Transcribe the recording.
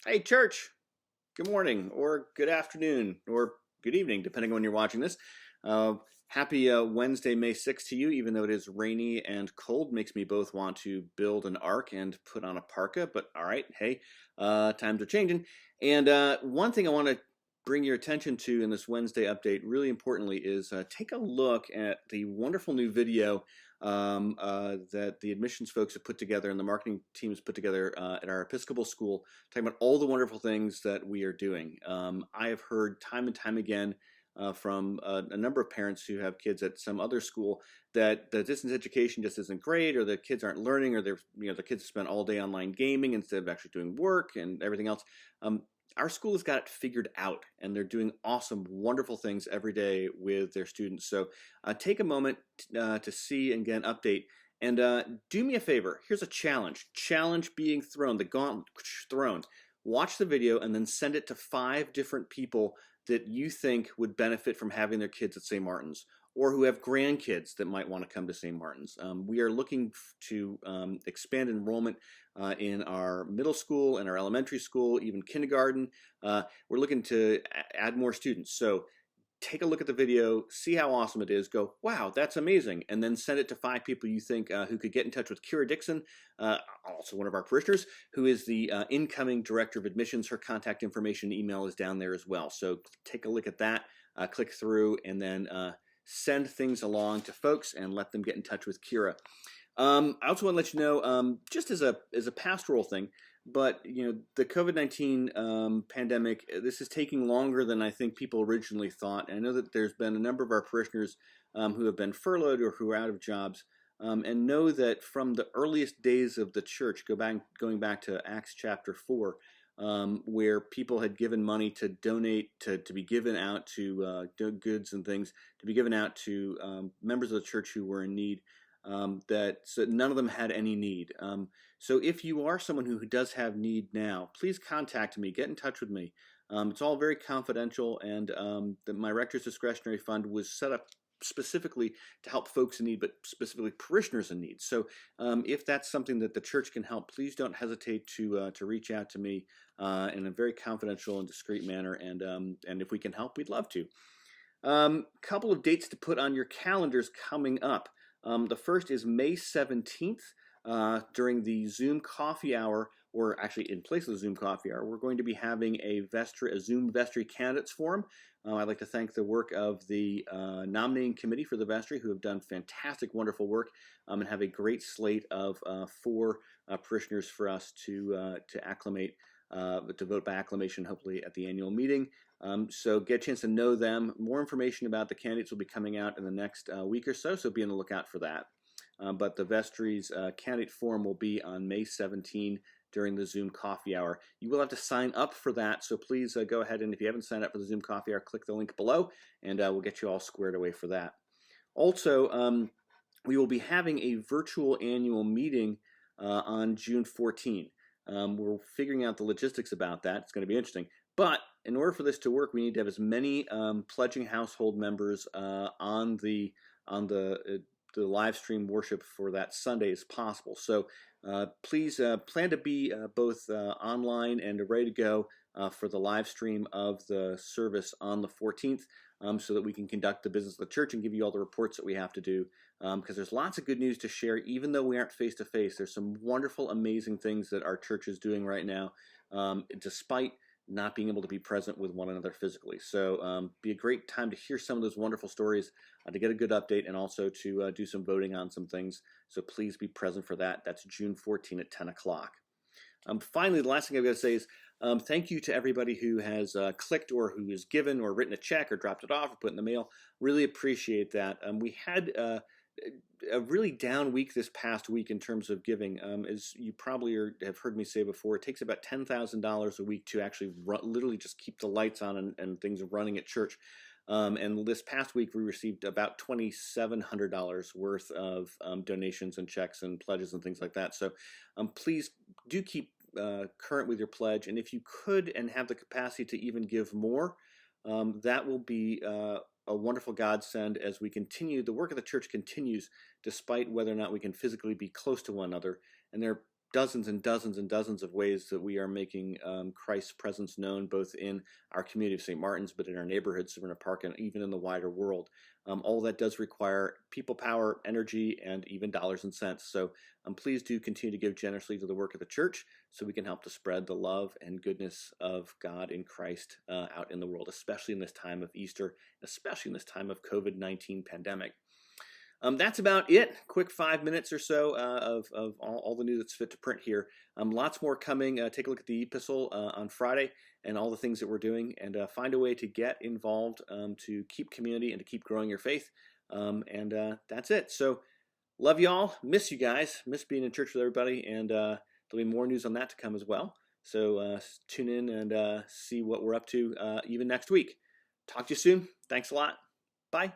Hey, church. Good morning, or good afternoon, or good evening, depending on when you're watching this. Uh, Happy Wednesday, May 6th to you, even though it is rainy and cold. Makes me both want to build an ark and put on a parka, but all right, hey, times are changing. And one thing I want to bring your attention to in this Wednesday update, really importantly, is take a look at the wonderful new video that the admissions folks have put together and the marketing team has put together at our Episcopal School, talking about all the wonderful things that we are doing. I have heard time and time again from a number of parents who have kids at some other school that the distance education just isn't great, or the kids aren't learning, or the kids spend all day online gaming instead of actually doing work and everything else. Our school has got it figured out, and they're doing awesome, wonderful things every day with their students. So take a moment to see and get an update. And do me a favor. Here's a challenge. Challenge being thrown, the gauntlet thrown. Watch the video and then send it to 5 different people that you think would benefit from having their kids at St. Martin's, or who have grandkids that might want to come to St. Martin's. We are looking to expand enrollment in our middle school and our elementary school, even kindergarten. We're looking to add more students. So take a look at the video, see how awesome it is, go, wow, that's amazing, and then send it to 5 people you think who could get in touch with Kira Dixon, also one of our parishioners, who is the incoming director of admissions. Her contact information email is down there as well. So take a look at that, click through, and then send things along to folks and let them get in touch with Kira. I also want to let you know, just as a pastoral thing, but the COVID-19 pandemic, this is taking longer than I think people originally thought. And I know that there's been a number of our parishioners who have been furloughed or who are out of jobs, and know that from the earliest days of the church, going back to Acts chapter 4, where people had given money to donate to be given out to goods and things to be given out to members of the church who were in need. So none of them had any need. So if you are someone who does have need now, please contact me, get in touch with me. It's all very confidential, and my Rector's Discretionary Fund was set up specifically to help folks in need, but specifically parishioners in need. So if that's something that the church can help, please don't hesitate to reach out to me in a very confidential and discreet manner, and if we can help, we'd love to. Couple of dates to put on your calendars coming up. The first is May 17th during the Zoom coffee hour, or actually in place of the Zoom coffee hour. We're going to be having a Zoom vestry candidates forum. I'd like to thank the work of the nominating committee for the vestry, who have done fantastic, wonderful work, and have a great slate of 4 parishioners for us to acclimate, to vote by acclamation, hopefully at the annual meeting. So get a chance to know them. More information about the candidates will be coming out in the next week or so be on the lookout for that. But the vestry's candidate forum will be on May 17 during the Zoom coffee hour. You will have to sign up for that, so please go ahead, and if you haven't signed up for the Zoom coffee hour, click the link below, and we'll get you all squared away for that. Also, we will be having a virtual annual meeting on June 14. We're figuring out the logistics about that. It's going to be interesting. But in order for this to work, we need to have as many pledging household members on the live stream worship for that Sunday as possible. So please plan to be both online and ready to go for the live stream of the service on the 14th, so that we can conduct the business of the church and give you all the reports that we have to do, because there's lots of good news to share. Even though we aren't face to face, there's some wonderful, amazing things that our church is doing right now, despite not being able to be present with one another physically. So be a great time to hear some of those wonderful stories, to get a good update, and also to do some voting on some things. So please be present for that. That's June 14 at 10 o'clock. Finally, the last thing I've got to say is thank you to everybody who has clicked, or who has given, or written a check, or dropped it off, or put in the mail. Really appreciate that. We had a really down week this past week in terms of giving. As you probably have heard me say before, it takes about $10,000 a week to actually literally just keep the lights on and things running at church. And this past week, we received about $2,700 worth of donations and checks and pledges and things like that. So please do keep current with your pledge. And if you could and have the capacity to even give more, that will be a wonderful godsend as we continue. The work of the church continues despite whether or not we can physically be close to one another. And there are dozens and dozens and dozens of ways that we are making Christ's presence known, both in our community of St. Martin's, but in our neighborhood, Savannah Park, and even in the wider world. All that does require people power, energy, and even dollars and cents. So please do continue to give generously to the work of the church so we can help to spread the love and goodness of God in Christ out in the world, especially in this time of Easter, especially in this time of COVID-19 pandemic. That's about it. Quick 5 minutes or so of all the news that's fit to print here. Lots more coming. Take a look at the epistle on Friday and all the things that we're doing, and find a way to get involved to keep community and to keep growing your faith. And that's it. So love y'all. Miss you guys. Miss being in church with everybody. And there'll be more news on that to come as well. So tune in and see what we're up to even next week. Talk to you soon. Thanks a lot. Bye.